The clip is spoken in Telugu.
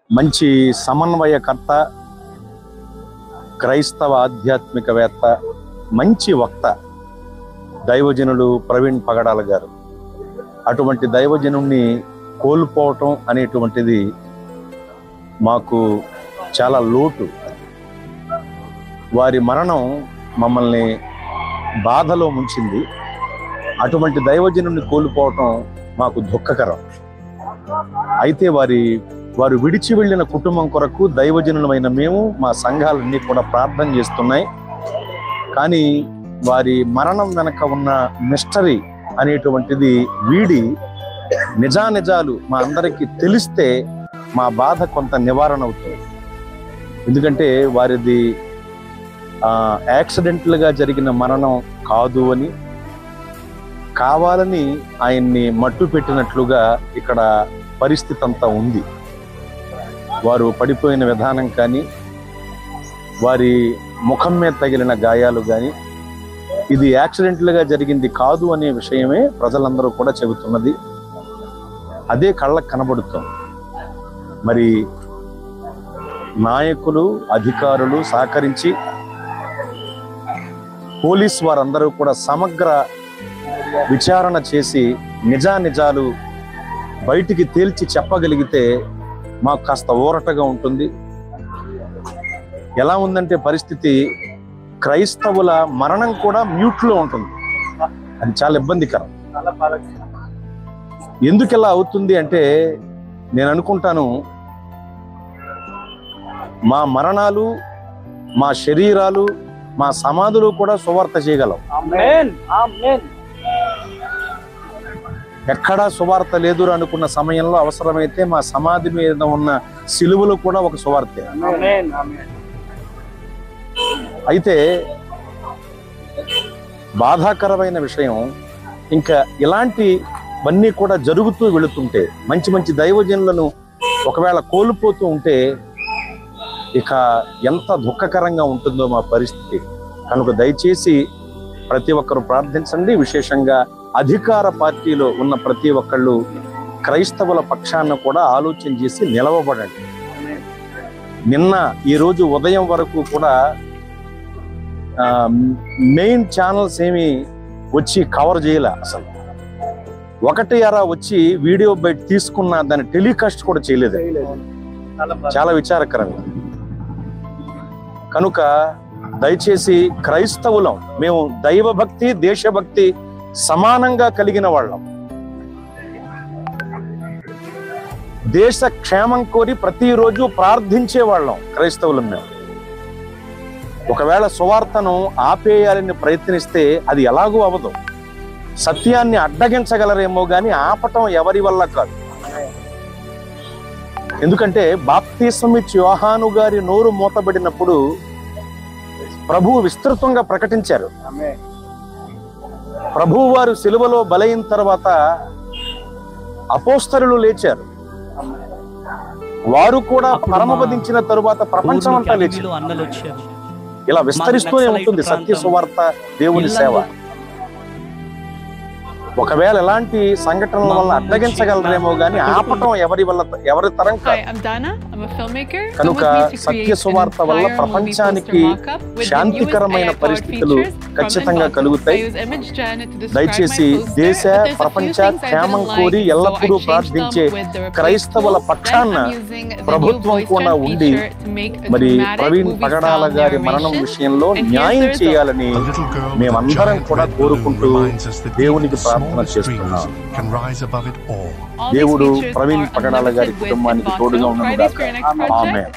మంచి సమన్వయకర్త, క్రైస్తవ ఆధ్యాత్మికవేత్త, మంచి వక్త దైవజనుడు ప్రవీణ్ పగడాల గారు. అటువంటి దైవజనుణ్ణి కోల్పోవటం అనేటువంటిది మాకు చాలా లోటు. వారి మరణం మమ్మల్ని బాధలో ముంచింది. అటువంటి దైవజనుణ్ణి కోల్పోవటం మాకు దుఃఖకరం. అయితే వారు విడిచి వెళ్ళిన కుటుంబం కొరకు దైవజనులమైన మేము, మా సంఘాలన్నీ కూడా ప్రార్థన చేస్తున్నాయి. కానీ వారి మరణం వెనక ఉన్న మిస్టరీ అనేటువంటిది వీడి నిజానిజాలు మా అందరికీ తెలిస్తే మా బాధ కొంత నివారణ అవుతుంది. ఎందుకంటే వారిది యాక్సిడెంటల్గా జరిగిన మరణం కాదు అని, కావాలని ఆయన్ని మట్టు పెట్టినట్లుగా ఇక్కడ పరిస్థితి అంతా ఉంది. వారు పడిపోయిన విధానం కానీ, వారి ముఖం మీద తగిలిన గాయాలు కానీ, ఇది యాక్సిడెంటల్గా జరిగింది కాదు అనే విషయమే ప్రజలందరూ కూడా చెబుతున్నది. అదే కళ్ళకు కనబడుతుంది. మరి నాయకులు, అధికారులు సహకరించి పోలీస్ వారందరూ కూడా సమగ్ర విచారణ చేసి నిజానిజాలు బయటికి తేల్చి చెప్పగలిగితే మాకు కాస్త ఊరటగా ఉంటుంది. ఎలా ఉందంటే పరిస్థితి, క్రైస్తవుల మరణం కూడా మ్యూట్లో ఉంటుంది. అది చాలా ఇబ్బందికరం. ఎందుకు ఇలా అవుతుంది అంటే, నేను అనుకుంటాను మా మరణాలు, మా శరీరాలు, మా సమాధులు కూడా సువార్త చేయగలం. ఎక్కడా సువార్త లేదు అనుకున్న సమయంలో అవసరమైతే మా సమాధి మీద ఉన్న సిలువలు కూడా ఒక సువార్తే. అయితే బాధాకరమైన విషయం, ఇంకా ఇలాంటివన్నీ కూడా జరుగుతూ వెళుతుంటే, మంచి మంచి దైవజనులను ఒకవేళ కోల్పోతూ ఉంటే ఇక ఎంత దుఃఖకరంగా ఉంటుందో మా పరిస్థితి. కనుక దయచేసి ప్రతి ఒక్కరు ప్రార్థించండి. విశేషంగా అధికార పార్టీలో ఉన్న ప్రతి ఒక్కళ్ళు క్రైస్తవుల పక్షాన కూడా ఆలోచన చేసి నిలవబడండి. నిన్న ఈరోజు ఉదయం వరకు కూడా మెయిన్ ఛానల్స్ ఏమి వచ్చి కవర్ చేయలే. అసలు ఒకటి అరా వచ్చి వీడియో బయట తీసుకున్న దాన్ని టెలికాస్ట్ కూడా చేయలేదు. చాలా విచారకరంగా. కనుక దయచేసి క్రైస్తవులం, మేము దైవభక్తి, దేశభక్తి సమానంగా కలిగిన వాళ్ళం. దేశ క్షేమం కోరి ప్రతిరోజు ప్రార్థించే వాళ్ళం క్రైస్తవులం మేము. ఒకవేళ సువార్తను ఆపేయాలని ప్రయత్నిస్తే అది ఎలాగూ అవ్వదు. సత్యాన్ని అడ్డగించగలరేమో కానీ ఆపటం ఎవరి వల్ల కాదు. ఎందుకంటే బాప్తిస్మమిచ్చి యోహాను గారి నోరు మూతబడినప్పుడు ప్రభువు విస్తృతంగా ప్రకటించారు. ప్రభువు వారు సిలువలో బలైన తర్వాత అపోస్తలులు లేచారు. వారు కూడా పరమపదించిన తరువాత ప్రపంచం అంతా లేచారు. ఇలా విస్తరిస్తూనే ఉంటుంది సత్య సువార్త, దేవుని సేవ. ఒకవేళ ఎలాంటి సంఘటనల వల్ల అడ్డగించగలరేమో గానీ ఆపటం ఎవరి తరం కాదు. కనుక సత్య సువార్త వల్ల ప్రపంచానికి శాంతికరమైన పరిస్థితులు ఖచ్చితంగా కలుగుతాయి. దయచేసి దేశ ప్రపంచ క్షేమం కోరి ఎల్లప్పుడూ ప్రార్థించే క్రైస్తవుల పక్షాన ప్రభుత్వం కూడా ఉండి మరి ప్రవీణ్ పగడాల గారి మరణం విషయంలో న్యాయం చేయాలని మేమందరం కూడా కోరుకుంటూ దేవునికి ప్రార్థన చేస్తున్నాం. దేవుడు ప్రవీణ్ పగడాల గారి కుటుంబానికి తోడుగా ఉన్నందుకు ఆమేన్.